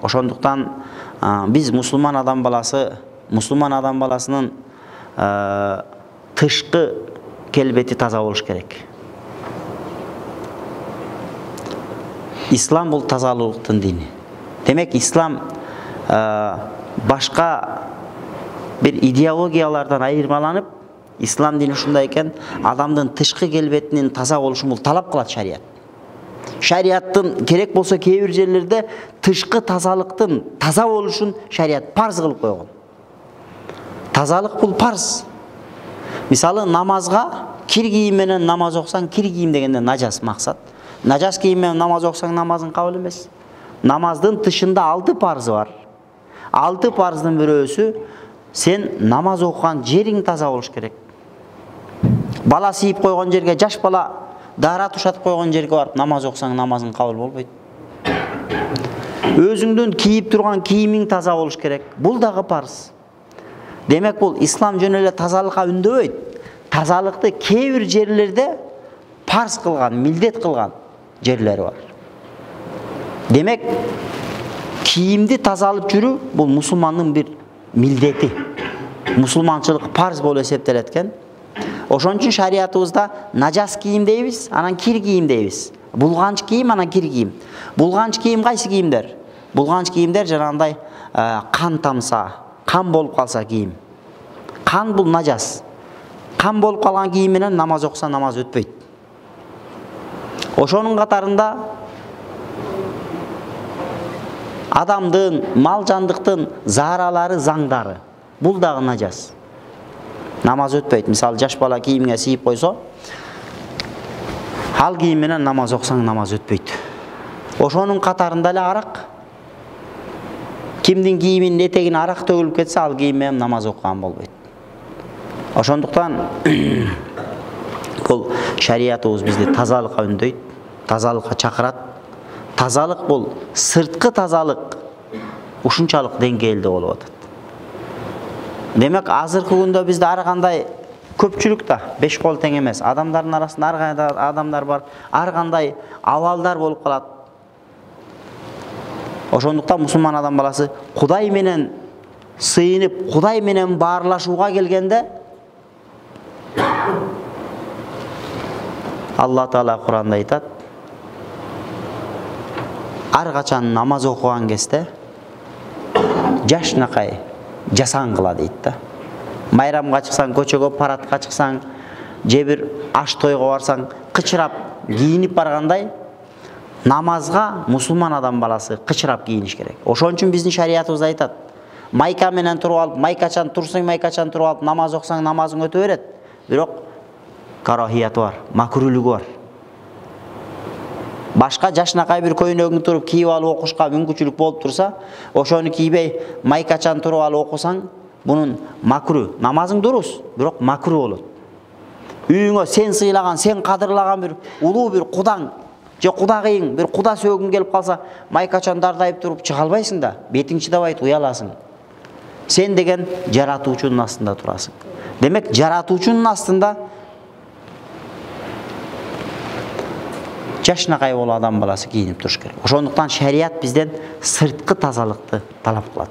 Ошондуктан биз мусулман адам баласынын тышкы келбети таза болуш керек. Ислам бул тазалыктын дини. Демек ислам башка bir идеологиялардан айырмаланып, ислам дини ушундай экен, адамдын тышкы келбетинин таза болушун бул талап кылат шарият. Шариаттын керек болсо кээ бир жерлерде тышкы тазалыктын таза болушун шарият парз кылып койгон. Тазалык бул парз. Мисалы намазга кир кийим менен намаз окусаң, кир кийим дегенде нажас максат. Нажас кийим менен намаз окусаң намазың кабыл эмес. Намаздын тышында 6 парзы бар. 6 парздын бирөөсү сен намаз окуган жериң таза болуш керек. Бала сийип койгон жерге, жаш бала дара тушатып койгон жерге барып намаз окусаң намазың кабыл болбойт. Өзүңдүн кийип турган кийимиң таза болуш керек. Бул дагы парз. Демек бул ислам жөн эле тазалыкка үндөбөйт. Тазалыкты кээ бир жерлерде парз кылган, милдет кылган жерлери бар. Демек кийимди таза алып жүрүү бул мусулмандын бир милдети. Мусулманчылык парз болуп эсептелет экен. Ошон үчүн шариятыбызда нажас кийим дейбиз, анан кир кийим дейбиз. Булганч кийим, анан кир кийим. Булганч кийим кайсы кийимдер? Булганч кийимдер жанагындай кан тамса, кан болуп калса кийим. Кан бул нажас. Кан болуп калган кийим менен намаз окуса намаз өтпөйт. Ошонун катарында адамдын, мал жандыктын зааралары, заңдары. Бул дагы нажас. Намаз өтпөйт. Мисалы жаш бала кийимге сийип койсо, ал кийим менен намаз окусаң намаз өтпөйт. Ошонун катарында эле арак. Кимдин кийиминин этегине арак төгүлүп кетсе, ал кийим менен намаз окуган болбойт. Ошондуктан бул шариятыбыз бизди тазалыкка үндөйт, тазалыкка чакырат. Тазалык бул сырткы тазалык ушунчалык деңгээлде болуп атат. Демек азыркы күндө бизде ар кандай көпчүлүк да 5 кол тең эмес. Адамдардын арасында ар кандай адамдар бар, ар кандай абалдар болуп калат. Ошондуктан мусулман адам баласы Кудай менен сыйынып, Кудай менен баарлашууга келгенде Алла Таала Куранда айтат: ар качан намаз окуган кезде жашнакай жасан кыла дейт да. Майрамга чыксаң, көчөгө парадка чыксаң, же бир аш тойго барсаң, кычырап кийинип баргандай, намазга мусулман адам баласы кычырап кийиниш керек. Ошон үчүн биздин шариятыбыз айтат: майка менен туруп алып, майкачан турсаң, майкачан туруп алып намаз окусаң намазың өтө берет. Бирок карахияты бар, макрулугу бар. Башка жашнакай бир көйнөгүң туруп кийип алып окушка мүмкүнчүлүк болуп турса, ошону кийбей майкачан туруп алып окусаң, бунун макру. Намазың дурус, бирок макру болот. Үйүңө сен сыйлаган, сен кадырлаган бир улуу бир кудаң, же кудагыйың, бир куда сөөгүң келип калса, майкачан дардайып туруп чыга албайсың да, бетиң чыдабайт, уяласың. Сен деген жаратуучунун астында турасың. Демек жаратуучунун астында жашнакай болуп адам баласы кийинип туруш керек. Ошондуктан шарият бизден сырткы тазалыкты талап кылат.